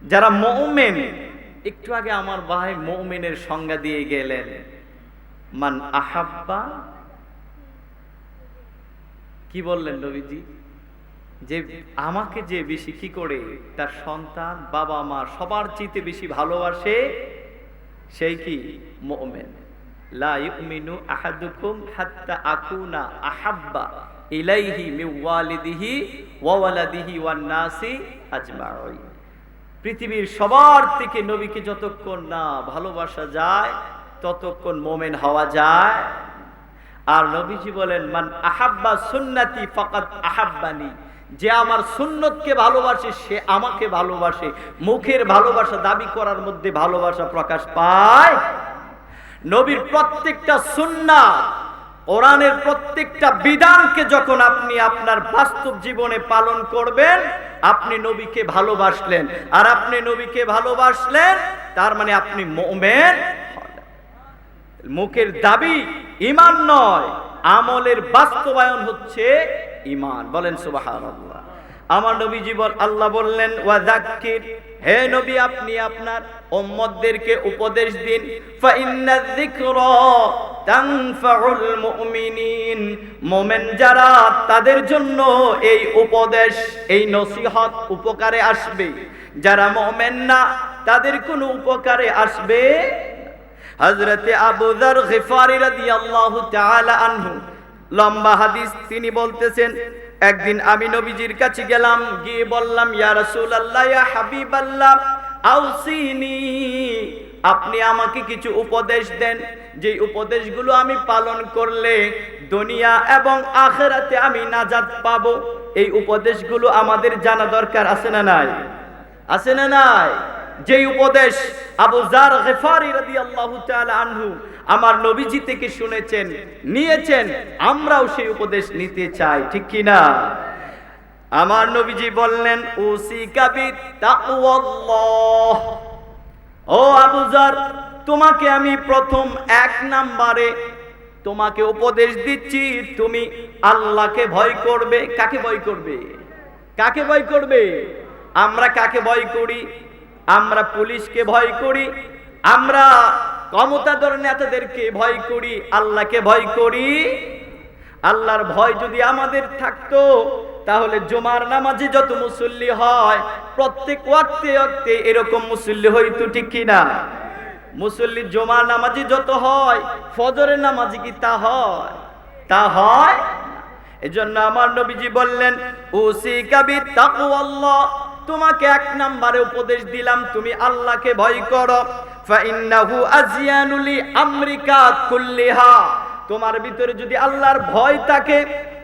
যারা মুমিন, একটু আগে আমার ভাই মুমিনের সংজ্ঞা দিয়ে গেলেন, মান আহাব্বা, কি বললেন নবীজি? যে আমাকে যে বেশি কি করে তার সন্তান, বাবা মা সবার চেয়ে বেশি ভালোবাসে, সেই কি মুমিন। লা ইউমিনু আহাদুকুম হাত্তা আকুনা আহাব্বা ইলাইহি মিন ওয়ালিদিহি ওয়া ওয়ালাদিহি ওয়ান নাসি আজমাইন। পৃথিবীর সবার থেকে নবীকে যতক্ষণ না ভালোবাসা যায় ততক্ষণ মুমিন হওয়া যায়। আর নবীজি বলেন, মান আহাব্বা সুন্নতি ফাকাদ আহাব্বানি, যে আমার সুন্নতকে ভালোবাসে সে আমাকে ভালোবাসে। মুখের ভালোবাসা দাবি করার মধ্যে ভালোবাসা প্রকাশ পায়। নবীর প্রত্যেকটা সুন্নাত, কোরআনের প্রত্যেকটা বিধানকে যখন আপনি আপনার বাস্তব জীবনে পালন করবেন, আপনি নবীকে ভালোবাসলেন। আর আপনি নবীকে ভালোবাসলেন তার মানে আপনি মুমিন। মুখের দাবি ঈমান নয়, আমলের বাস্তবায়ন হচ্ছে ঈমান। বলেন সুবহানাল্লাহ। আমার নবীজি আল্লাহ বললেন, ওয়াযাক্কির, হে নবী আপনি আপনার উম্মতদেরকে উপদেশ দিন, ফা ইন্নায যিকরা তানফাউল মুমিনিন, মুমিন যারা তাদের জন্য এই উপদেশ, এই নসিহত উপকারে আসবে। যারা মুমিন না তাদের কোনো উপকারে আসবে। হযরতে আবু যর গিফারি রাদিয়াল্লাহু তাআলা আনহু, লম্বা হাদিস, তিনি বলতেছেন, একদিন আমি নবীজির কাছে গেলাম, গিয়ে বললাম, ইয়া রাসূলুল্লাহ, ইয়া হাবিবাল্লাহ, আউসিনি, আপনি আমাকে কিছু উপদেশ দেন, যে উপদেশগুলো আমি পালন করলে দুনিয়া এবং আখিরাতে আমি নাজাত পাবো। এই উপদেশগুলো আমাদের জানা দরকার, আছে না নাই? আছে না নাই? যেই উপদেশ আবু যর গিফারি রাদিয়াল্লাহু তাআলা আনহু আমার নবীজি থেকে শুনেছেন, নিয়েছেন, আমরাও সেই উপদেশ নিতে চাই, ঠিক কি না? আমার নবীজি বললেন, উসিকা বিতাকওয়াল্লাহ, ও আবু যর, তোমাকে আমি প্রথম এক নম্বরে তোমাকে উপদেশ দিচ্ছি, তুমি আল্লাহকে ভয় করবে। কাকে ভয় করবে? কাকে ভয় করবে? আমরা কাকে ভয় করি? আমরা পুলিশকে ভয় করি, আমরা ক্ষমতাধর নেতাদেরকে ভয় করি, আল্লাহকে ভয় করি। আল্লাহর ভয় যদি আমাদের থাকতো তাহলে জুমার নামাজে যত মুসল্লি হয় প্রত্যেক ওয়াক্তে ওয়াক্তে এরকম মুসল্লি হইতো, ঠিক কি না? মুসল্লি জুমার নামাজে যত হয় ফজরের নামাজে কি তা হয়? তা হয়। এজন্য আমার নবীজি বললেন, উসিকা বিতাকওয়াল্লাহ, তোমাকে এক নম্বরে উপদেশ দিলাম, তুমি আল্লাহকে ভয় করো। ফাইন্নাহু আযয়ানু লিআমরিকা কুল্লিহা, তোমার ভিতরে যদি আল্লাহর ভয় থাকে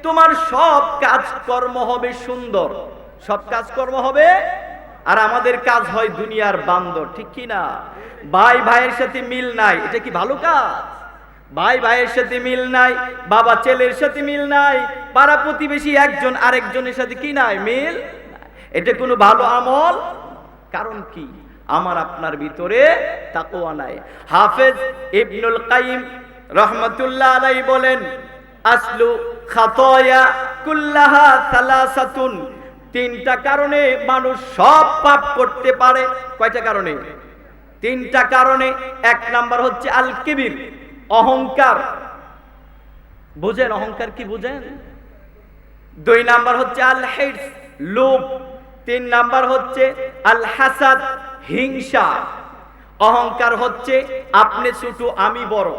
তোমার সব কাজকর্ম হবে সুন্দর, সব কাজকর্ম হবে। আর আমাদের কাজ হয় দুনিয়ার বান্দর, ঠিক কি না? ভাই ভাইয়ের সাথে মিল নাই, এটা কি ভালো কাজ? ভাই ভাইয়ের সাথে মিল নাই, বাবা ছেলের সাথে মিল নাই, পাড়া প্রতিবেশী একজন আরেকজনের সাথে কি নাই? মিল। এটা কোনো ভালো আমল? কারণ কি? আমার আপনার ভিতরে তাকওয়া নাই। হাফেজ ইবনুল কাইয়িম রাহমাতুল্লাহ আলাইহি বলেন, আসলু খাতায়া কুল্লাহা সালাসাতুন, তিনটা কারণে মানুষ সব পাপ করতে পারে। কয়টা কারণে? তিনটা কারণে। এক নাম্বার হচ্ছে আল কিবির, অহংকার। বুঝেন অহংকার কি? বুঝেন? দুই নাম্বার হচ্ছে আল হিরস, লোভ। তিন নাম্বার হচ্ছে আল হাসাদ, হিংসা। অহংকার হচ্ছে আপনি ছোট আমি বড়,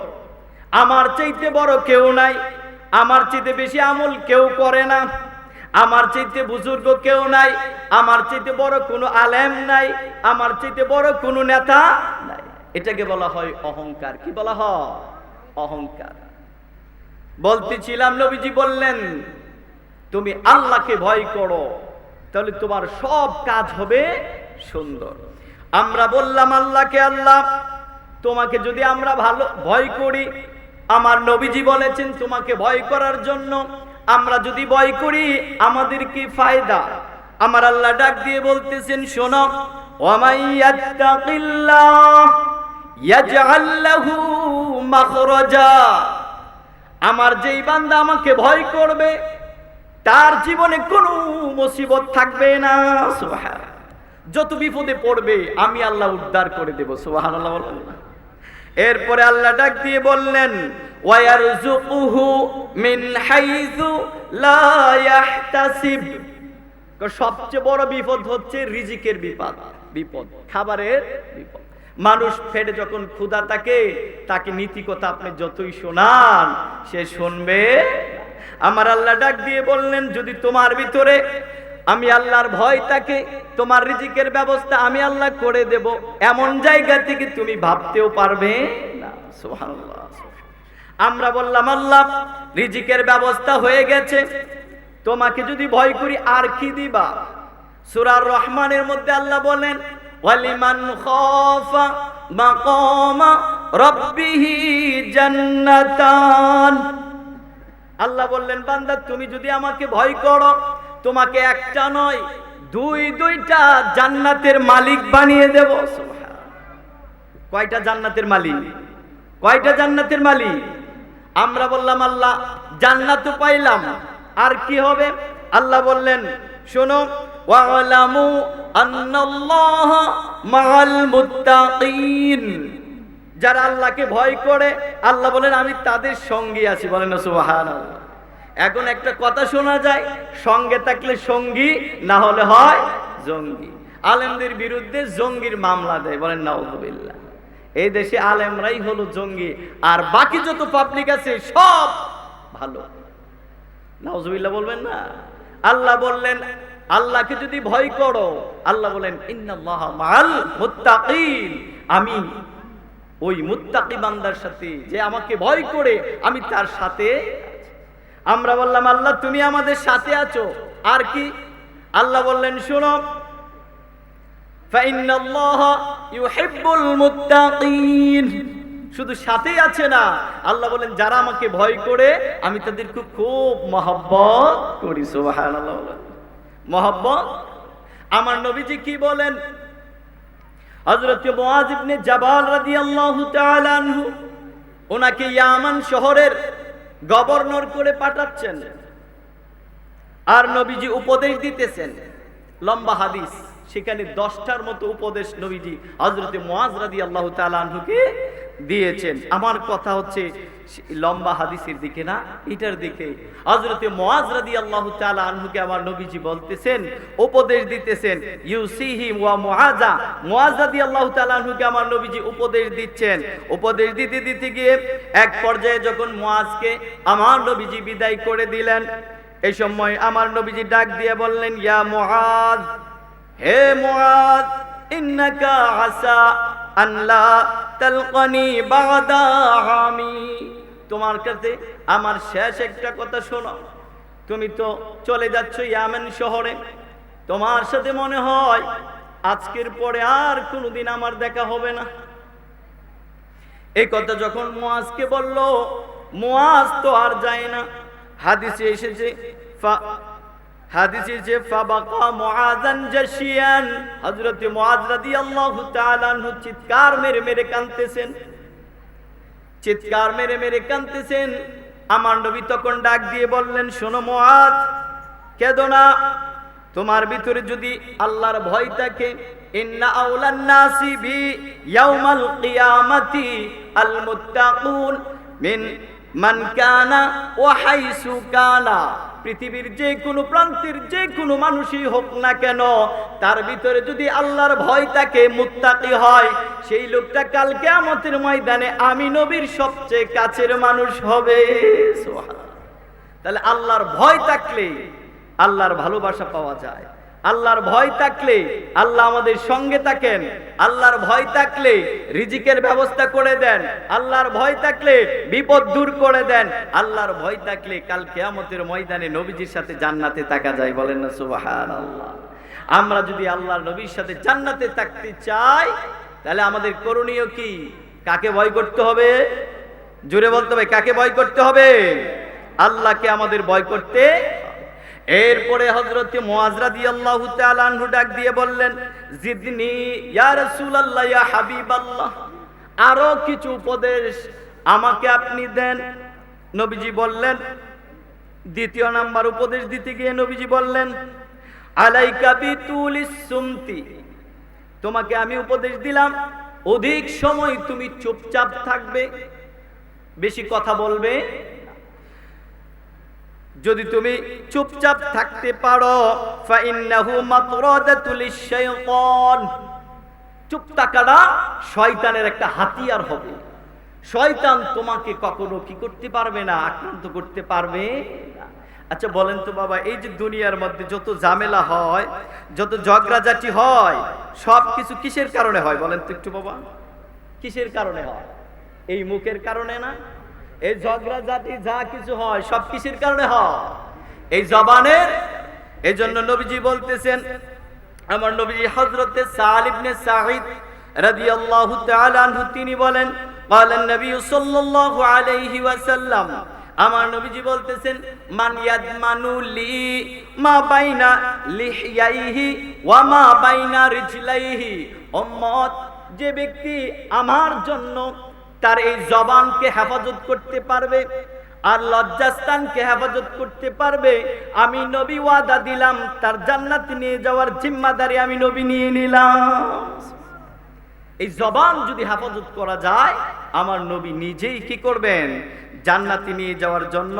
আমার চাইতে বড় কেউ নাই, আমার চাইতে বেশি আমল কেউ করে না, আমার চাইতে বুজুর্গ কেউ নাই, আমার চাইতে বড় কোনো আলেম নাই, আমার চাইতে বড় কোনো নেতা নাই। এটাকে বলা হয় অহংকার। কি বলা হয়? অহংকার। বলতেছিলাম, নবীজি বললেন তুমি আল্লাহকে ভয় করো, তাহলে তোমার সব কাজ হবে সুন্দর। আমরা বললাম আল্লাহকে, আল্লাহ তোমাকে যদি আমরা ভালো ভয় করি, আমার নবীজি বলেছেন তোমাকে ভয় করার জন্য, আমরা যদি ভয় করি আমাদের কি ফায়দা? আমার আল্লাহ ডাক দিয়ে বলতেছেন, শোনো, ওয়ামাই ইয়াত্তাকিল্লাহ ইয়াজআল লাহু মাখরাজা, আমার যেই বান্দা আমাকে ভয় করবে তার জীবনে কোনো মুসিবত থাকবে না। সুবহানাল্লাহ। যত বিপদে পড়বে আমি আল্লাহ উদ্ধার করে দেব। সুবহানাল্লাহ বলেন। এরপরে আল্লাহ ডাক দিয়ে বললেন ওয়ায়ারযুকুহু মিন হাইযু লা ইয়াহতাসিব। সবচেয়ে বড় বিপদ হচ্ছে রিজিকের বিপদ, খাবারের বিপদ। মানুষ পেটে যখন ক্ষুধা থাকে, তাকে নীতি কথা আপনি যতই শোনান সে শুনবে। আমার আল্লাহ ডাক দিয়ে বললেন যদি তোমার ভিতরে আমি আল্লাহর ভয় থাকে, তোমার রিজিকের ব্যবস্থা আমি আল্লাহ করে দেব, এমন জায়গা থেকে তুমি ভাবতেও পারবে না। সুবহানাল্লাহ। আমরা বললাম আল্লাহ রিজিকের ব্যবস্থা হয়ে গেছে, তোমাকে যদি ভয় করি আর কি দিবা? সূরা রহমানের মধ্যে আল্লাহ বলেন ওয়ালিমান খাফা মাকামা রাব্বিহি জান্নাতান। আল্লাহ বললেন বান্দা তুমি যদি আমাকে ভয় করো, তোমাকে একটা নয় দুইটা জান্নাতের মালিক বানিয়ে দেব। কয়টা জান্নাতের মালিক? কয়টা জান্নাতের মালিক? আমরা বললাম আল্লাহ জান্নাত পাইলাম, আর কি হবে? আল্লাহ বললেন শোনো ওয়ালামু আন্নাল্লাহ মাআল মুত্তাকিন। যারা আল্লাহকে ভয় করে আল্লাহ বলেন আমি তাদের সঙ্গে আছি। বলেন না সুবহানাল্লাহ। এখন একটা কথা শোনা যায়, সঙ্গে থাকলে সঙ্গী, না হলে হয় জঙ্গি। আলেমদের বিরুদ্ধে জঙ্গির মামলা দেয়। বলেন নাউযুবিল্লাহ। এই দেশে আলেমরাই হলো জঙ্গি, আর বাকি যত পাবলিক আছে সব ভালো। নাউযুবিল্লাহ বলবেন না। আল্লাহ বললেন আল্লাহকে যদি ভয় করো, আল্লাহ বলেন ইন্নাল্লাহা মাআল মুত্তাকিন, আমি ওই মুত্তাকি বান্দার সাথে, যে আমাকে ভয় করে আমি তার সাথে। আমরা বললাম আল্লাহ তুমি আমাদের সাথে আছো, আর কি? আল্লাহ বললেন শোনো ফাইন্নাল্লাহা ইউহিব্বুল মুত্তাকিন। শুধু সাথেই আছে না, আল্লাহ বলেন যারা আমাকে ভয় করে আমি তাদেরকে খুব মহব্বত করি। সুবহানাল্লাহ। মহব্বত। আমার নবীজি কি বলেন? হযরত মুআয ইবনে জাবাল রাদিয়াল্লাহু তাআলা আনহু ওনাকে ইয়ামান শহরের গভর্নর করে পাঠাচ্ছেন, আর নবীজি উপদেশ দিতেছেন। লম্বা হাদিস, সেখানে 10টার মতো উপদেশ নবীজি হযরত মুআয রাদিয়াল্লাহু তাআলা আনহুকে দিয়েছেন। আমার কথা হচ্ছে লম্বা হাদিসের দিকে না, এটার দিকে। হযরত মুআয রাদিয়াল্লাহু তাআলা আনহুকে আমার নবীজি বলতেছেন, উপদেশ দিতেছেন ইউসিহি ওয়া মুআযা। মুআয রাদিয়াল্লাহু তাআলা আনহুকে আমার নবীজি উপদেশ দিচ্ছেন। উপদেশ দিতে দিতে গিয়ে এক পর্যায়ে যখন মুআযকে আমার নবীজি বিদায় করে দিলেন, এই সময় আমার নবীজি ডাক দিয়ে বললেন ইয়া মুআয, হে মুআয, ইন্নাকা আসা আন লা তালকানি বাদা আমি। তোমার কাছে আমার শেষ একটা কথা শোনো, তুমি তো চলে যাচ্ছ ইয়ামেন শহরে, তোমার সাথে মনে হয় আজকের পরে আর কোনোদিন আমার দেখা হবে না। এই কথা যখন মুআযকে বলল, মুআয তো আর যায় না। হাদিসে এসেছে ফাবাকা মুআযান জাশিয়ান। হযরত মুআয রাদিয়াল্লাহু তাআলা আনহু চিৎকার মেরে মেরে কাঁদতেছেন, চিৎকার মেরে মেরে কাঁদতেছেন। আমার নবী তখন ডাক দিয়ে বললেন শোনো মুআয, কেঁদো না। তোমার ভিতরে যদি আল্লাহর ভয় থাকে, ইন্না আউলান নাসি বি ইয়াউমাল কিয়ামাতি আল মুত্তাকুন মিন মান কানা ওয়া হাইসু কানা। পৃথিবীর যে কোনো প্রান্তের যে কোনো মানুষই হোক না কেন, তার ভিতরে যদি আল্লাহর ভয় থাকে, মুত্তাকি হয়, সেই লোকটা কাল কিয়ামতের ময়দানে আমি নবীর সবচেয়ে কাছের মানুষ হবে। সুবহানাল্লাহ। তাহলে আল্লাহর ভয় থাকলে আল্লাহর ভালোবাসা পাওয়া যায়। আল্লাহর ভয় থাকলে আল্লাহ আমাদের সঙ্গে থাকেন। আল্লাহর ভয় থাকলে রিজিকের ব্যবস্থা করে দেন। আল্লাহর ভয় থাকলে বিপদ দূর করে দেন। আল্লাহর ভয় থাকলে কাল কিয়ামতের ময়দানে নবীজির সাথে জান্নাতে থাকা যায়। বলেন না সুবহানাল্লাহ। আমরা যদি আল্লাহর নবীর সাথে জান্নাতে থাকতে চাই, তাহলে আমাদের করণীয় কি? কাকে ভয় করতে হবে? জোরে বলতে হবে, কাকে ভয় করতে হবে? আল্লাহকে আমাদের ভয় করতে। এরপরে হযরত মুআয রাদিয়াল্লাহু তাআলা আনহু ডাক দিয়ে বললেন জিদনি ইয়া রাসূলুল্লাহ ইয়া হাবিবাল্লাহ, আরো কিছু উপদেশ আমাকে আপনি দেন। নবীজি বললেন, দ্বিতীয় নাম্বার উপদেশ দিতে গিয়ে নবীজি বললেন আলাইকা বিতুলিস সুমতি তোমাকে আমি উপদেশ দিলাম অধিক সময় তুমি চুপচাপ থাকবে, বেশি কথা বলবে। যদি তুমি চুপচাপ থাকতে পারো ফাইন্নাহু মাতরাদাতুল শাইতান, চুপ থাকাটা শয়তানের একটা হাতিয়ার হবে। শয়তান তোমাকে কখনো কি করতে পারবে না, আক্রান্ত করতে পারবে না। আচ্ছা বলেন তো বাবা, এই যে দুনিয়ার মধ্যে যত ঝামেলা হয়, যত ঝগড়াঝাটি হয়, সব কিছু কিসের কারণে হয় বলেন তো একটু বাবা? কিসের কারণে হয়? এই মুখের কারণে না? এই ঝগড়াঝাটি যা কিছু হয় সব কিসের কারণে হয়? এই জবানের। এই জন্য নবীজি বলতেছেন, আমার নবীজি হযরতে সাল ইবনে সাঈদ রাদিয়াল্লাহু তাআলা আনহু তিনি বলেন, ক্বালান নবী সাল্লাল্লাহু আলাইহি ওয়াসাল্লাম, আমার নবীজি বলতেছেন, মান ইয়াদমানু লি মা বাইনা লিহইয়াইহি ওয়া মা বাইনা রিজলাইহি, উম্মত যে ব্যক্তি আমার জন্য তার এই জবানকে হেফাজত করতে পারবে আর লজ্জাস্থানকে হেফাজত করতে পারবে, আমি নবী ওয়াদা দিলাম তার জান্নাতে নিয়ে যাওয়ার জিম্মাদারি আমি নবী নিয়ে নিলাম। এই জবান যদি হেফাজত করা যায়, আমার নবী নিজেই কি করবেন? জান্নাতে নিয়ে যাওয়ার জন্য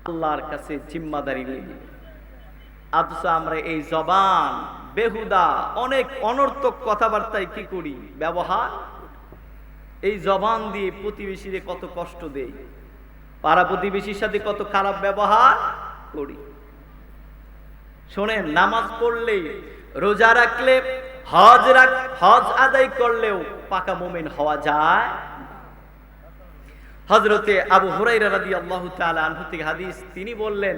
আল্লাহর কাছে জিম্মাদারি নিয়ে। অথচ আমরা এই জবান বেহুদা অনেক অনর্থক কথাবার্তায় কি করি? ব্যবহার। এই জবান দিয়ে প্রতিবেশীরে কত কষ্ট দেই, পাড়া প্রতিবেশীর সাথে কত খারাপ ব্যবহার করি। শোনেন, নামাজ পড়লে, রোজা রাখলে, হজ আদায় করলেও পাকা মুমিন হওয়া যায়। হযরতে আবু হুরায়রা রাদিয়াল্লাহু তাআলা আনহু থেকে হাদিস, তিনি বললেন,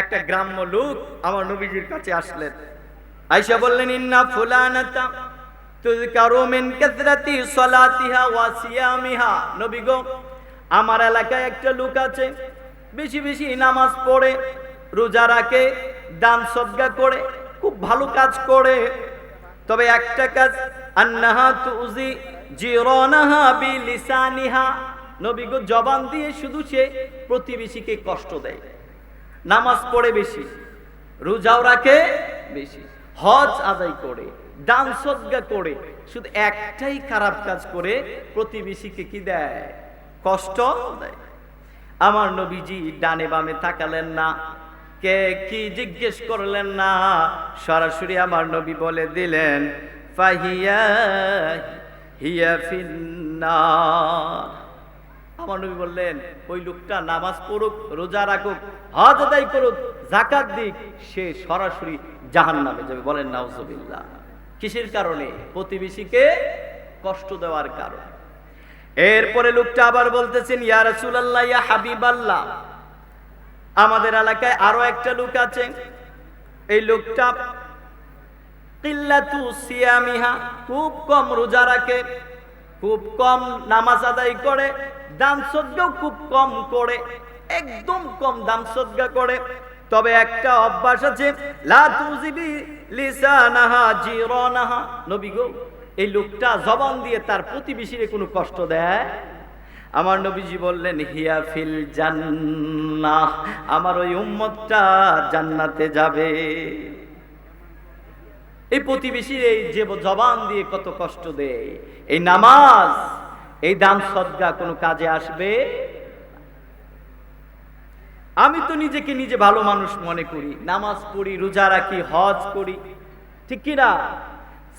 একটা গ্রাম্য লোক আমার নবীজির কাছে আসলেন। আয়েশা বললেন, ইন্না ফুলানাতা তুযকারু মিন কাসরাতি সালাতিহা ওয়া সিয়ামিহা, নবী গো, আমার এলাকায় একটা লোক আছে, বেশি বেশি নামাজ পড়ে, রোজা রাখে, দান সদকা করে, খুব ভালো কাজ করে, তবে একটা কাজ, আন্নাহা তুজি জিরানাহা বিলিসানিহা, নবী গো, জবান দিয়ে শুধু সে প্রতিবেশীকে কষ্ট দেয়। নামাজ পড়ে বেশি, রোজাও রাখে বেশি, হজ আদায় করে, দান সদকা করে, শুধু একটাই খারাপ কাজ করে, প্রতিবেশীকে কি দেয়? কষ্ট দেয়। আমার নবীজি ডানে বামে তাকালেন না, কে কি জিজ্ঞেস করলেন না, সরাসরি আমার নবী বলে দিলেন, ফাহিয়া হিয়া ফিন্নার। আমার নবী বললেন, ওই লোকটা নামাজ পড়ুক, রোজা রাখুক, হজ আদায় করুক, যাকাত দিক, সে সরাসরি জাহান্নামে যাবে। বলেন নাউজুবিল্লাহ। কিসের কারণে? প্রতিবেশীকে কষ্ট দেওয়ার কারণে। এরপরে লোকটা আবার বলতেছেন, ইয়া রাসূলুল্লাহ, ইয়া হাবিবাল্লাহ, আমাদের এলাকায় আরো একটা লোক আছে, এই লোকটা কিল্লাতু সিয়ামিহা, খুব কম রোজা রাখে, খুব কম নামাজ আদায় করে, দান সদকাও খুব কম করে, একদম কম দান সদকা করে, তবে একটা অভ্যাস আছে, লা তুজিবি লিসানাহা জিরানাহা, নবী গো, এই লোকটা জবান দিয়ে তার প্রতিবেশীরে কোনো কষ্ট দেয়। আমার নবীজি বললেন, হিয়া ফিল জান্নাহ, আমার ওই উম্মতটা জান্নাতে যাবে। এই প্রতিবেশীর এই যে জবান দিয়ে কত কষ্ট দেয়, এই নামাজ, এই দান সদকা কোনো কাজে আসবে? আমি তো নিজেকে নিজে ভালো মানুষ মনে করি, নামাজ পড়ি, রোজা রাখি, হজ করি, ঠিক কি না?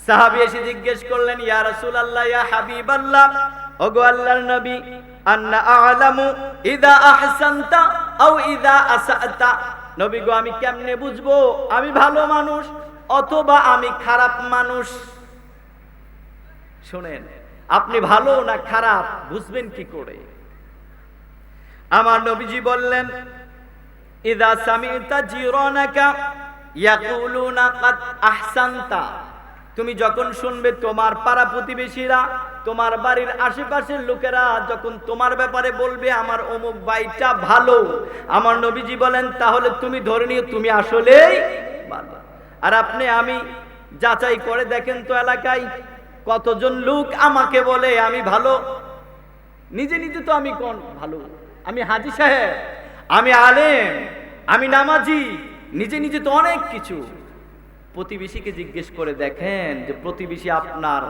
সাহাবী এসে জিজ্ঞেস করলেন, ইয়া রাসূলুল্লাহ, ইয়া হাবিবাল্লাহ, ওগো আল্লাহর নবী, আন্না আ'লামু ইযা আহসানতা আও ইযা আসাতা, নবী গো, আমি কেমনে বুঝবো আমি ভালো মানুষ অথবা আমি খারাপ মানুষ? শুনেন, আপনি ভালো না খারাপ বুঝবেন কি করে? আমার নবীজি বললেন, ইযা সামি'তা জিরানাকা ইয়াকুলুনা কাদ আহসানতা, তুমি যখন শুনবে তোমার পাড়া প্রতিবেশীরা, তোমার বাড়ির আশেপাশের লোকেরা যখন তোমার ব্যাপারে বলবে আমার অমুক ভাইটা ভালো, আমার নবীজি বলেন তাহলে তুমি ধরে নিও তুমি আসলেই ভালো। আর আপনি আমি যাচাই করে দেখেন তো এলাকায় কতজন লোক আমাকে বলে আমি ভালো, নিজে নিজে তো আমি কোন ভালো, আমি হাজী সাহেব, আমি আলেম, আমি নামাজি, নিজে নিজে তো অনেক কিছু, প্রতিবেশীকে জিজ্ঞেস করে দেখেন যে প্রতিবেশী আপনার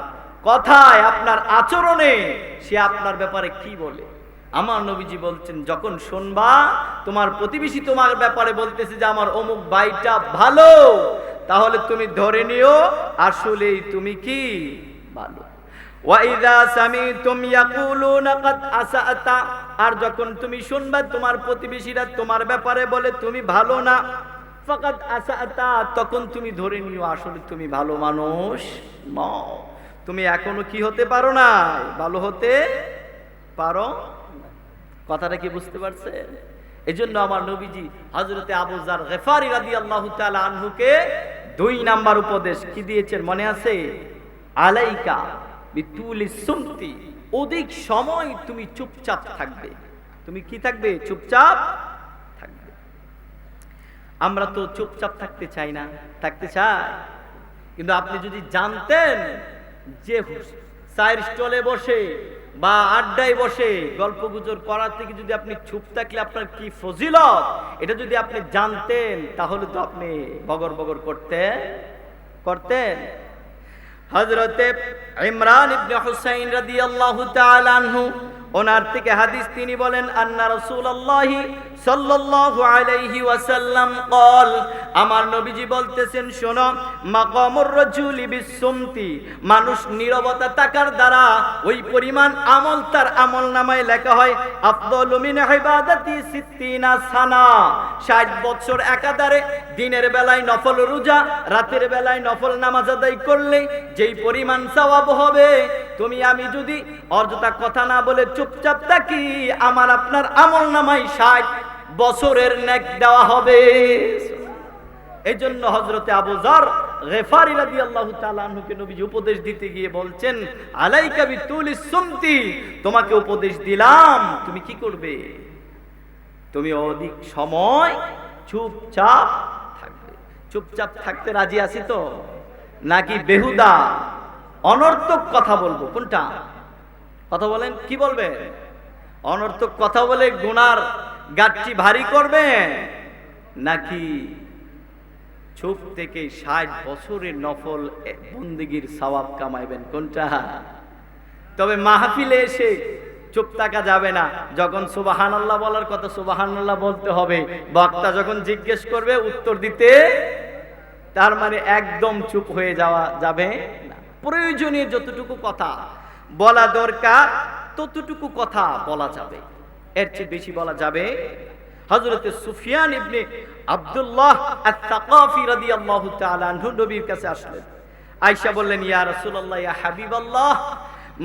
কথায়, আপনার আচরণে সে আপনার ব্যাপারে কি বলে। আমার নবীজি বলছেন, যখন শুনবা তোমার প্রতিবেশী তোমার ব্যাপারে বলতেছে যে আমার অমুক ভাইটা ভালো, তাহলে তুমি ধরে নিও আসলেই তুমি কি ভালো। ওয়াইদা সামিতুম ইয়াকুলুনা কাদ আসাতা, আর যখন তুমি শুনবা তোমার প্রতিবেশীরা তোমার ব্যাপারে বলে তুমি ভালো না, ফাকাদ আসাতা, তখন তুমি ধরে নিও আসলে তুমি ভালো মানুষ নও। তুমি এখনো কি হতে পারো না, ভালো হতে পারো। কথাটা কি বুঝতে পারছেন? এজন্য আমার নবীজি হযরতে আবু যার গিফারী রাদিয়াল্লাহু তাআলা আনহুকে 2 নাম্বার উপদেশ কি দিয়েছেন মনে আছে? আলাইকা বিতুলিস সুমতি, অধিক সময় তুমি চুপচাপ থাকবে। তুমি কি থাকবে? চুপচাপ থাকবে। আমরা তো চুপচাপ থাকতে চাই না, থাকতে চাই। কিন্তু আপনি যদি জানতেন যে চায়ের স্টলে বসে বা আড্ডায় বসে গল্পগুজর করার থেকে যদি আপনি চুপ থাকলে আপনার কি ফজিলত, এটা যদি আপনি জানতেন তাহলে তো আপনি বগর বগর করতেন। হযরতে ইমরান ইবনে হুসাইন রাদিয়াল্লাহু তাআলা আনহু, ওনার থেকে হাদিস, তিনি বলেন আন্না রাসূলুল্লাহ সাল্লাল্লাহু আলাইহি ওয়াসাল্লাম قال, আমার নবীজি বলতেছেন শোনো, মাকামুর রাজুলি বিসুমতি, মানুষ নীরবতা থাকার দ্বারা ওই পরিমাণ আমল তার আমলনামায় লেখা হয় আফদালু মিন ইবাদাতি 60 সানা, 60 বছর একাধারে দিনের বেলায় নফল রোজা, রাতের বেলায় নফল নামাজ আদায় করলে যেই পরিমাণ সওয়াব হবে, তুমি আমি যদি অযথা কথা না বলে চুপচাপ থাকি, আমার আপনার আমলনামায় 60 বছরের নেক দেওয়া হবে। এই জন্য হযরতে আবু যার গিফারী রাদিয়াল্লাহু তাআলা আনহুকে নবীজি উপদেশ দিতে গিয়ে বলছেন আলাইকা বিতুলিস সুমতি, তোমাকে উপদেশ দিলাম তুমি কি করবে? তুমি অধিক সময় চুপচাপ থাকবে। চুপচাপ থাকতে রাজি আছি তো, নাকি বেহুদা অনর্থক কথা বলবো? কোনটা কথা বলেন? কি বলবে? অনর্থক কথা বলে গুনার গাঁটটি ভারী করবে, নাকি চুপ থেকে 60 বছরের নফল বন্দেগীর সওয়াব কামাইবেন? কোনটা? তবে মাহফিলে এসে চুপ থাকা যাবে না। যখন সুবহানাল্লাহ বলার কথা সুবহানাল্লাহ বলতে হবে। বক্তা যখন জিজ্ঞেস করবে উত্তর দিতে, তার মানে একদম চুপ হয়ে যাওয়া যাবে না। প্রয়োজনীয় যতটুকু কথা বলা দরকার ততটুকু কথা বলা যাবে, এর চেয়ে বেশি বলা যাবে। হযরতে সুফিয়ান ইবনে আব্দুল্লাহ আত-তাকাফি রাদিয়াল্লাহু তাআলা আনহু নবীর কাছে আসলেন। আয়েশা বললেন, ইয়া রাসূলুল্লাহ, ইয়া হাবিবাল্লাহ,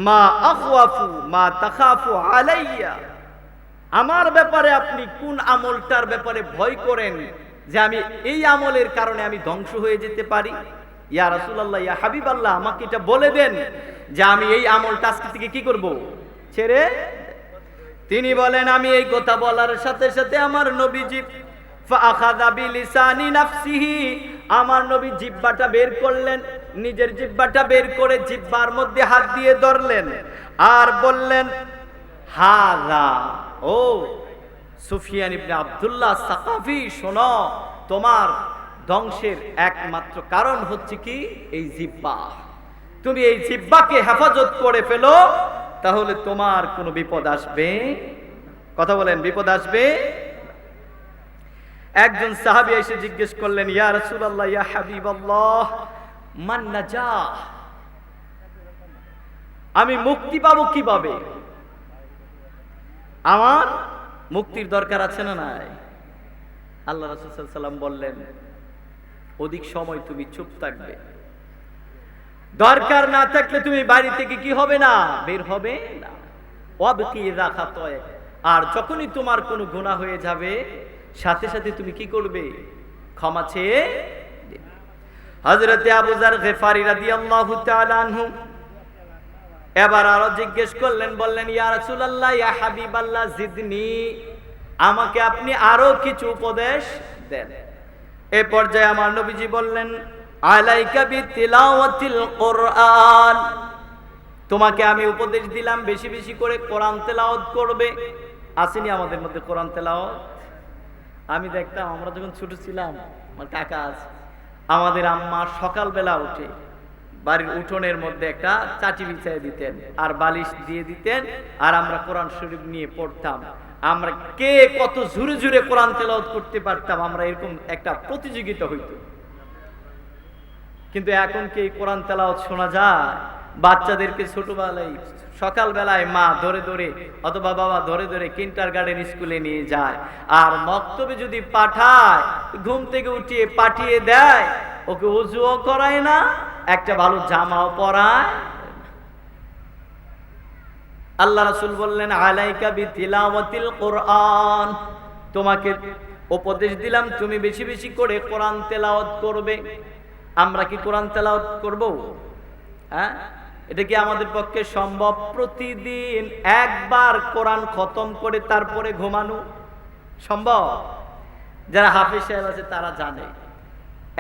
মা আখওয়াফু মা তাখাফু আলাইয়া, আমার ব্যাপারে আপনি কোন আমলটার ব্যাপারে ভয় করেন যে আমি এই আমলের কারণে আমি ধ্বংস হয়ে যেতে পারি? ইয়া রাসূলুল্লাহ, ইয়া হাবিবাল্লাহ, আমাকে এটা বলে দেন যে আমি এই আমলটা আজকে থেকে কি করব? ছেড়ে। তিনি বলেন, আমি এই কথা বলার সাথে সাথে আমার নবীজি ফাআখাযা বিলিসানি নাফসিহি, আমার নবী জিহ্বাটা বের করলেন, নিজের জিহ্বাটা বের করে জিহ্বার মধ্যে হাত দিয়ে ধরলেন আর বললেন, হাযা, ও সুফিয়ান ইবনে আব্দুল্লাহ সাকাফি, শোনো, তোমার ধ্বংসের একমাত্র কারণ হচ্ছে কি? এই জিহ্বা। তুমি এই জিহ্বাকে হেফাজত করে ফেলো, তাহলে তোমার কোনো বিপদ আসবে। কথা বলেন, বিপদ আসবে। একজন সাহাবী এসে জিজ্ঞেস করলেন, ইয়া রাসূলুল্লাহ, ইয়া হাবিবাল্লাহ, মান নাজাহ, আমি মুক্তি পাবো কিভাবে? আমার মুক্তির দরকার আছে না নাই? আল্লাহ রাসূল সাল্লাল্লাহু আলাইহি ওয়াসাল্লাম বললেন, অধিক সময় তুমি চুপ থাকবে। দরকার না থাকলে তুমি বাড়ি থেকে কি হবে না? বের হবে না। ওয়াবকি রাখাতয়, আর যখনই তোমার কোনো গুনাহ হয়ে যাবে সাথে সাথে তুমি কি করবে? ক্ষমা চেয়ে দেবে। হযরতে আবু যার গিফারী রাদিয়াল্লাহু তাআলা আনহু এবার আরো জিজ্ঞেস করলেন, বললেন, ইয়া রাসূলুল্লাহ, ইয়া হাবিবাল্লাহ, জিদনি, আমাকে আপনি আরো কিছু উপদেশ দেন। এই পর্যায়ে আমার নবীজি বললেন, আলাইকা বিতিলাওয়াতিল কুরআন, তোমাকে আমি উপদেশ দিলাম বেশি বেশি করে কোরআন তেলাওয়াত করবে। আসেনি আমাদের মধ্যে কোরআন তেলাওয়াত? আমি দেখতাম আমরা যখন ছোট ছিলাম, আমার কাকা আছে, আমাদের আম্মা সকালবেলা উঠে বাড়ির উঠোনের মধ্যে একটা চাটি বিছিয়ে দিতেন আর বালিশ দিয়ে দিতেন, আর আমরা কোরআন শরীফ নিয়ে পড়তাম। আমরা কে কত জোরে জোরে কোরআন তেলাওয়াত করতে পারতাম, আমরা এরকম একটা প্রতিযোগিতা হইতো। কিন্তু এখন কি কোরআন তেলাওয়াত শোনা যায়? বাচ্চাদেরকে ছোটবেলায় সকালবেলায় মা ধরে ধরে অথবা বাবা ধরে ধরে কিন্ডারগার্টেন স্কুলে নিয়ে যায়, আর মক্তবে যদি পাঠায়, ঘুম থেকে উঠিয়ে পাঠিয়ে দেয়, ওকে ওযুও করায় না, একটা ভালো জামাও পরায়। আল্লাহ রাসূল বললেন, আলাইকা বিতিলাওয়াতিল কোরআন, তোমাকে উপদেশ দিলাম তুমি বেশি বেশি করে কোরআন তেলাওয়াত করবে। আমরা কি কোরআন তেলাওয়াত করব? হ্যাঁ, এটা কি আমাদের পক্ষে সম্ভব? প্রতিদিন একবার কোরআন খতম করে তারপরে ঘুমানো সম্ভব? যারা হাফেজ সাহেব আছে তারা জানে,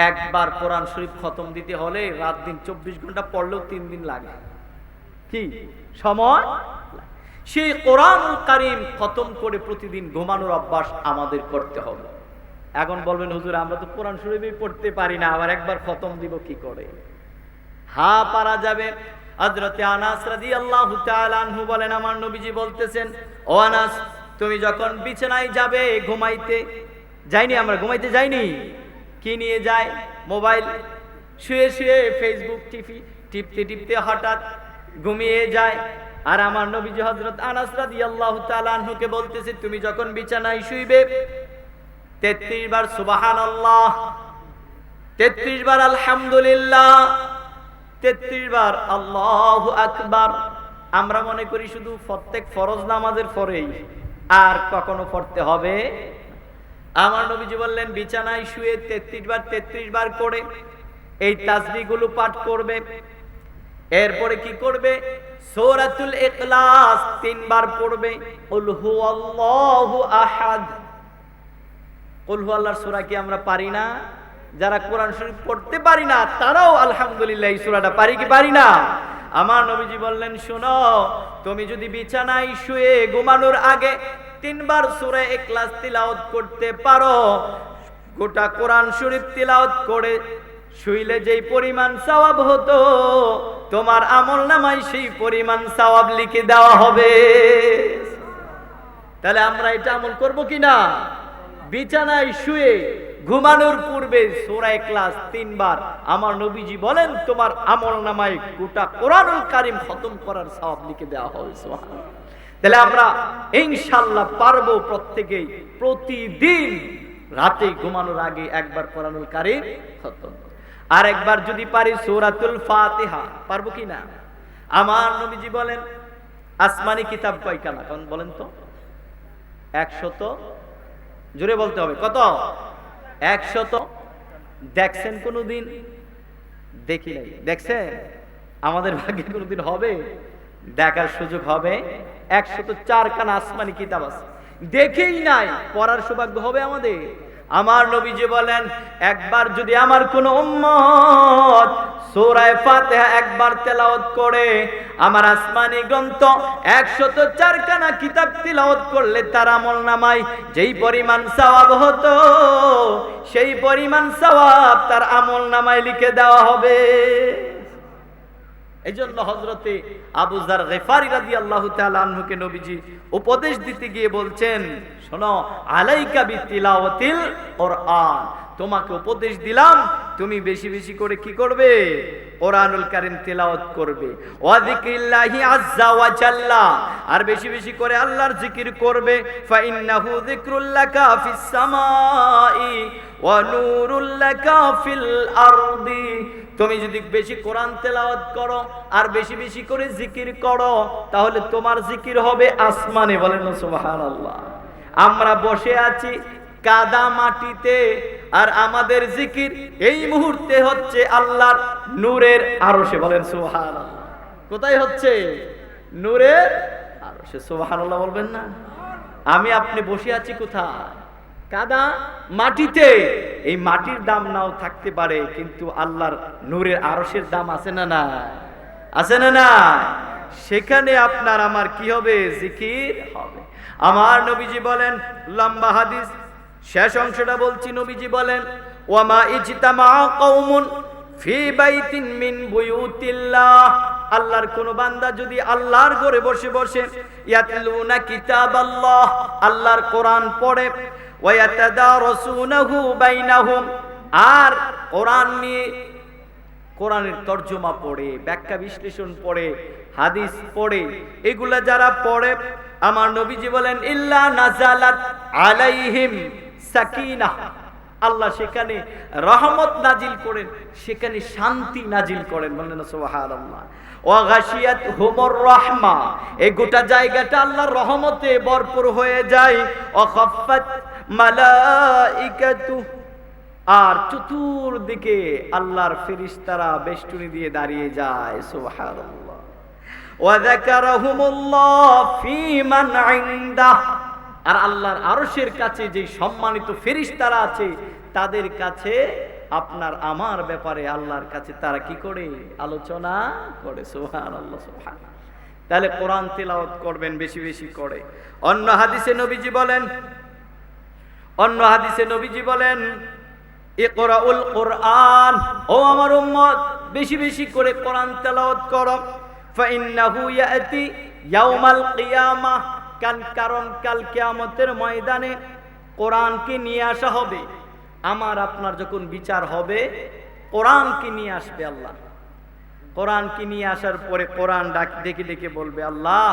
একবার কোরআন শরীফ খতম দিতে হলে রাত দিন 24 ঘন্টা পড়লেও 3 দিন লাগে। কি সময়? সেই কোরআনুল কারীম খতম করে প্রতিদিন ঘুমানোর অভ্যাস আমাদের করতে হবে। এখন বলবেন, হুজুর আমরা তো কোরআন শরীফই পড়তে পারি না, আবার একবার খতম দিব কি করে? হ্যাঁ, পারা যাবে। হযরতে আনাস রাদিয়াল্লাহু তাআলা আনহু বলেন, আমার নবীজি বলতেছেন, ও আনাস, তুমি যখন বিছানায় যাবে ঘুমাইতে, যাইনি আমরা ঘুমাইতে যাইনি, কি নিয়ে যায়? মোবাইল। শুয়ে শুয়ে ফেসবুক টিপতে টিপতে হঠাৎ ঘুমিয়ে যায়। আর আমার নবীজি হযরত আনাস রাদিয়াল্লাহু তাআলা আনহুকে বলতেছে, তুমি যখন বিছানায় শুইবে 33 বার সুবহানাল্লাহ, 33 বার আলহামদুলিল্লাহ, 33 বার আল্লাহু আকবার। আমরা মনে করি শুধু প্রত্যেক ফরজ নামাজের পরেই, আর কখনো পড়তে হবে। আমার নবীজি বললেন, বিছানায় শুয়ে 33 বার করে এই তাসবিহগুলো পাঠ করবে। এরপরে কি করবে? সূরাতুল ইখলাস 3 বার পড়বে। কুল হুয়াল্লাহু আহাদ। কুল হুয়াল্লাহর সূরা কি আমরা পারি না? যারা কোরআন শরীফ পড়তে পারি না তারাও আলহামদুলিল্লাহ এই সূরাটা পারি কি পারি না? আমার নবীজি বললেন, শোনো, তুমি যদি বিছানায় শুয়ে ঘুমানোর আগে 3 বার সূরা ইখলাস তিলাওয়াত করতে পারো, গোটা কোরআন শরীফ তিলাওয়াত করে শুইলে যেই পরিমাণ সওয়াব হতো, তোমার আমলনামায় সেই পরিমাণ সওয়াব লিখে দেওয়া হবে। তাহলে আমরা এটা আমল করব কিনা? বিছানায় শুয়ে ঘুমানোর পূর্বে সূরা ইখলাস 3 বার, আমার নবীজি বলেন তোমার আমলনামায় গোটা কোরআনুল কারীম খতম করার সওয়াব লিখে দেওয়া হবে। সুবহানাল্লাহ। তাহলে আমরা ইনশাআল্লাহ পারবো প্রত্যেকেই প্রতিদিন রাতে ঘুমানোর আগে একবার কোরআনুল কারীম খতম, আর একবার যদি পারি সূরাতুল ফাতিহা। পারবো কি না? আমার নবীজি বলেন, আসমানি কিতাব কয়খানা? কোন বলেন তো? 100। জোরে বলতে হবে, কত? 100। দেখছেন কোনদিন? দেখি নাই। দেখছেন? আমাদের ভাগ্যে কোনদিন হবে? দেখার সুযোগ হবে? 104 খানা আসমানি কিতাব আছে, দেখেই নাই, পড়ার সৌভাগ্য হবে আমাদের? আমার নবীজি বলেন, একবার যদি আমার কোন উম্মত সূরা ফাতিহা একবার তেলাওয়াত করে, আমার আসমানি গ্রন্থ 104 খানা কিতাব তেলাওয়াত করলে তার আমলনামায় যেই পরিমাণ সওয়াব হতো, সেই পরিমাণ সওয়াব তার আমলনামায় লিখে দেওয়া হবে। এইজন্য হযরতে আবু যার গিফারি রাদিয়াল্লাহু তাআলা আনহুকে নবীজি উপদেশ দিতে গিয়ে বলছেন, শোনো, আলাইকা বিতিলাওয়াতিল কোরআন, তোমাকে উপদেশ দিলাম তুমি বেশি বেশি করে কি করবে? কোরআনুল কারীম তেলাওয়াত করবে। ওয়া যিকরিল্লাহি আযজা ওয়া জাল্লা, আর বেশি বেশি করে আল্লাহর জিকির করবে। ফা ইন্নাহু যিকরুল লাকা ফিস সামাই ওয়া নূরুল লাকা ফিল আরদি, তুমি যদি বেশি কোরআন তেলাওয়াত করো আর বেশি বেশি করে জিকির করো, তাহলে তোমার জিকির হবে আসমানে। বলেন না সুবহানাল্লাহ। আমরা বসে আছি কাদা মাটিতে, আর আমাদের জিকির এই মুহূর্তে হচ্ছে আল্লাহর নূরের আরশে। বলেন সুবহানাল্লাহ। কোথায় হচ্ছে? নূরের আরশে। সুবহানাল্লাহ বলবেন না? আমি আপনি বসে আছি কোথায়? কাদা মাটিতে। এই মাটির দাম নাও থাকতে পারে, কিন্তু আল্লাহর নূরের আরশের দাম আছে না না? আছে না না? সেখানে আপনার আমার কি হবে? জিকির হবে। আমার নবীজি বলেন, লম্বা হাদিস, শেষ অংশটা বলছি, নবীজি বলেন, ওয়ামা ইজতামা কওমুন ফি বাইতিন মিন বুয়ুতিল্লাহ, আল্লাহর কোন বান্দা যদি আল্লাহর ঘরে বসে বসে ইয়াতলুনা কিতাবাল্লাহ, আল্লাহর কোরআন পড়ে, ওয়া ইয়াতাদারাসুনাহু বাইনাহুম, আর কোরআন নিয়ে কোরআনের তরজমা পড়ে, ব্যাখ্যা বিশ্লেষণ পড়ে, হাদিস পড়ে, এগুলা যারা পড়ে, আমার নবীজি বলেন ইল্লা নাজালাত আলাইহিম সাকিনাহ, আল্লাহ সেখানে রহমত নাজিল করেন, সেখানে শান্তি নাজিল করেন। বলেন সুবহানাল্লাহ। ওয়া গাশিয়াত হুমুর রাহমা, এই গোটা জায়গাটা আল্লাহর রহমতে ভরপুর হয়ে যায়। ওয়া খাফফাত মালাইকাতু, আর চতুর্দিকে আল্লাহর ফেরেশতারা বেষ্টনী দিয়ে দাঁড়িয়ে যায়। সুবহানাল্লাহ। ওয়া যাকারাহুমুল্লাহ ফী মান ইনদাহ, আর আল্লাহর আরশের কাছে যে সম্মানিত ফেরেশতারা আছে তাদের কাছে আপনার আমার ব্যাপারে আল্লাহর কাছে তারা কি করে? আলোচনা করে। সুবহানাল্লাহ, সুবহানাল্লাহ। তাহলে কোরআন তিলাওয়াত করবেন বেশি বেশি করে। অন্য হাদিসে নবীজি বলেন ইকরাউল কোরআন, ও আমার উম্মত বেশি বেশি করে কোরআন তেলাওয়াত করো। ফাইন্নাহু ইয়াতি ইয়াউমাল কিয়ামাহ, কারণ কাল কিয়ামতের ময়দানে কোরআনকে নিয়ে আসা হবে। আমার আপনার যখন বিচার হবে কোরআনকে নিয়ে আসবে আল্লাহ। কোরআনকে নিয়ে আসার পরে কোরআন ডেকে ডেকে বলবে, আল্লাহ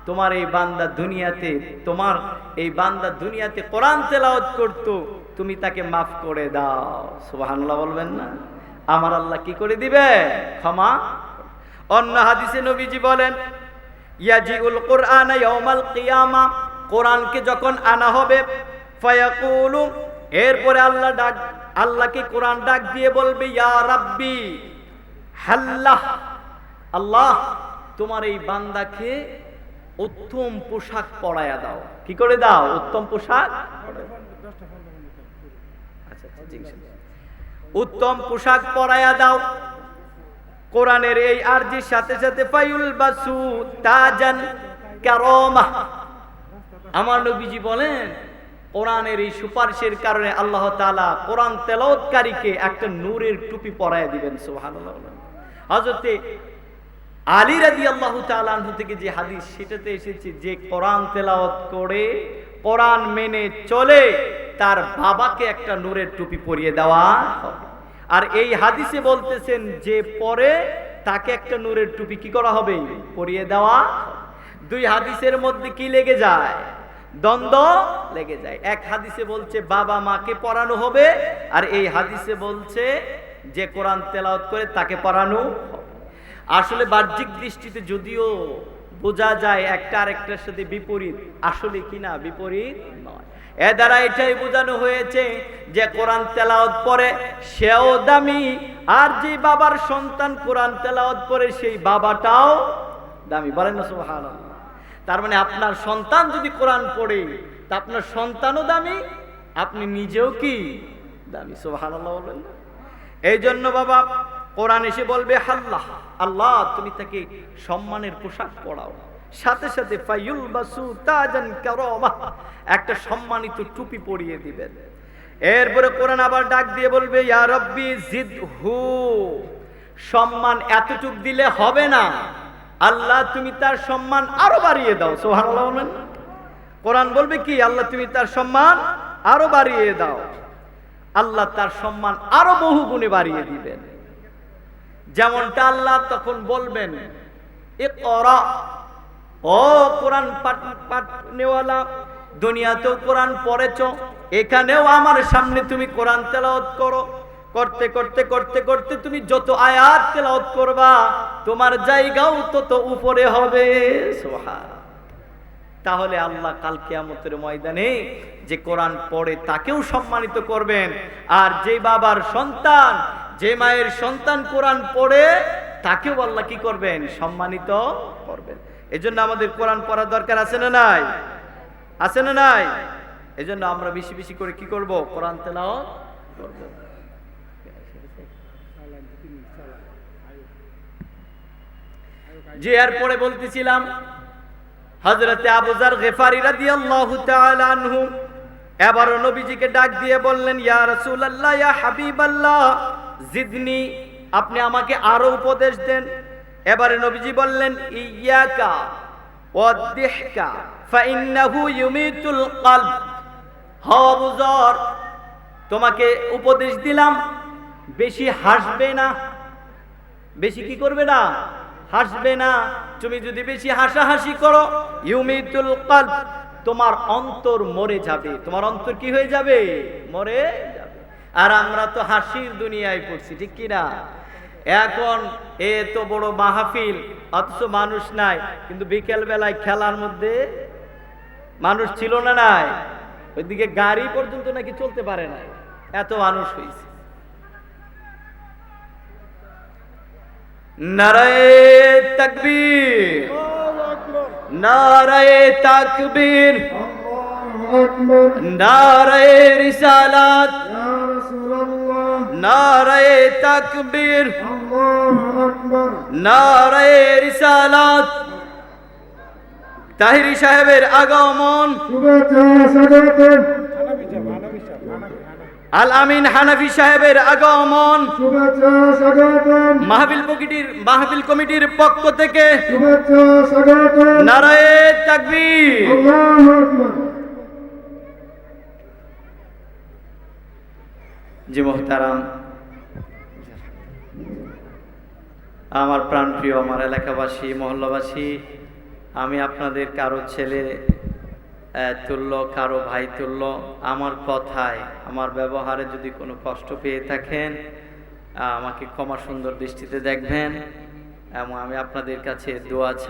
তোমার এই বান্দা দুনিয়াতে কোরআন তেলাওয়াত করতো, তুমি তাকে মাফ করে দাও। সুবহানাল্লাহ বলবেন না? আমার আল্লাহ কি করে দিবে? ক্ষমা। অন্য হাদিসে নবীজি বলেন ইয়াজিউল কুরআন ইয়াউমাল কিয়ামা, কোরআনকে যখন আনা হবে, ফায়াকুলু, এরপরে আল্লাহকে কোরআন ডাক দিয়ে বলবে, ইয়া রাব্বি হাল্লাহ, আল্লাহ তোমার এই বান্দাকে উত্তম পোশাক পরায়া দাও। কি করে দাও? উত্তম পোশাক। উত্তম পোশাক পরায়া দাও। কোরআনের এই আরজির সাথে সাথে ফায়ুল বাসু তাজান কারামাহ, আমার নবীজি বলেন কোরআনের এই সুপারিশের কারণে আল্লাহ তাআলা কোরআন তেলাওয়াতকারীকে একটা নূরের টুপি পরায়া দিবেন। সুবহানাল্লাহ। হযরতে আলী রাদিয়াল্লাহু তাআলা আনহু থেকে যে হাদিস, সেটাতে এসেছে যে কোরআন তেলাওয়াত করে, কোরআন মেনে চলে, তার বাবাকে একটা নূরের টুপি পরিয়ে দেওয়া হবে। আর এই হাদিসে বলতেছেন যে পরে তাকে একটা নূরের টুপি কি করা হবে? পরিয়ে দেওয়া। দুই হাদিসের মধ্যে কি লেগে যায়? দ্বন্দ্ব লেগে যায়। এক হাদিসে বলছে বাবা মাকে পড়ানো হবে, আর এই হাদিসে বলছে যে কোরআন তেলাওয়াত করে তাকে পড়ানো হবে। আসলে বাহ্যিক দৃষ্টিতে যদিও বোঝা যায় একটা আরেকটার সাথে বিপরীত, আসলে কিনা বিপরীত নয়। এ দ্বারা এটাই বোঝানো হয়েছে যে কোরআন তেলাওয়াত পড়ে সেও দামি, আর যে বাবার সন্তান কোরআন তেলাওয়াত পড়ে সেই বাবাটাও দামি। বলেন না সুবহানাল্লাহ। তার মানে আপনার সন্তান যদি কোরআন পড়ে তা আপনার সন্তানও দামি, আপনি নিজেও কি দামি। সুবহানাল্লাহ বলবেন না? এই জন্য বাবা কোরআন এসে বলবে আল্লাহ, আল্লাহ তুমি তাকে সম্মানের পোশাক পরাও, সাথে সাথে ফায়ুল বাসু তাজান কারামাহ, একটা সম্মানিত টুপি পরিয়ে দিবেন। এরপরে কোরআন আবার ডাক দিয়ে বলবে ইয়া রাব্বি জিদহু, সম্মান এতটুক দিলে হবে না, আল্লাহ তুমি তার সম্মান আরো বাড়িয়ে দাও। সুবহানাল্লাহ বলেন। কোরআন বলবে কি? আল্লাহ তুমি তার সম্মান আরো বাড়িয়ে দাও। আল্লাহ তার সম্মান আরো বহু গুণে বাড়িয়ে দিবেন। যেমনটা আল্লাহ তখন বলবেন ইকরা, ও কোরআন পাঠনেওয়ালা, দুনিয়াতেও কোরআন পড়েছ, এখানেও আমার সামনে তুমি কোরআন তেলাওয়াত করো। করতে করতে করতে করতে তুমি যত আয়াত তেলাওয়াত করবা তোমার জায়গাও তত উপরে হবে। সুবহান। তাহলে আল্লাহ কাল কিয়ামতের ময়দানে যে কোরআন পড়ে তাকেও সম্মানিত করবেন, আর যে বাবার সন্তান, যে মায়ের সন্তান কোরআন পড়ে তাকেও আল্লাহ কি করবেন? সম্মানিত করবেন। এজন্য আমাদের কোরআন পড়া দরকার আছে না নাই? আছে না নাই? এজন্য আমরা বেশি বেশি করে কি করব? কোরআন তেলাওয়াত করব। যে এরপরে বলতেছিলাম হযরতে আবু যার গিফারী রাদিয়াল্লাহু তাআলা আনহু এবার নবীজিকে ডাক দিয়ে বললেন, ইয়া রাসূলুল্লাহ, ইয়া হাবিবাল্লাহ, জিদনি, আপনি আমাকে আরো উপদেশ দেন। এবারে নবীজি বললেন, ইয়াকা ওয়াদ-দিহকা ফাইন্নাহু ইউমিতুল কলব। হও আবু যর, তোমাকে উপদেশ দিলাম, বেশি হাসবে না। বেশি কি করবে না? হাসবে না। তুমি যদি বেশি হাসাহাসি করো, ইউমিতুল কলব, তোমার অন্তর মরে যাবে। তোমার অন্তর কি হয়ে যাবে? মরে যাবে। আর আমরা তো হাসির দুনিয়ায় পড়ছি, ঠিক কি না? এখন এত বড় মাহফিল, অথচ মানুষ নাই, কিন্তু বিকেল বেলায় খেলার মধ্যে মানুষ ছিল না নাই? ওইদিকে গাড়ি পর্যন্ত নাকি চলতে পারে না, এত মানুষ হয়েছে। নারায়ে তাকবীর, নারায়ে তাকবীর, নারায়ে রিসালাত, নারায়ে তাকবীর, নারায়ে রিসালাত। তাহিরি সাহেবের আগমন, আল আমিন হানাফি সাহেবের আগমন, মাহফিল কমিটির পক্ষ থেকে নারায়ে তাকবীর। জি মোহতারাম, আমার প্রাণপ্রিয় আমার এলাকাবাসী, মহল্লাবাসী, আমি আপনাদের কারো ছেলে তুল্য, কারো ভাই তুল্য। আমার কথায়, আমার ব্যবহারে যদি কোনো কষ্ট পেয়ে থাকেন, আমাকে ক্ষমা সুন্দর দৃষ্টিতে দেখবেন এবং আমি আপনাদের কাছে দোয়া চাই।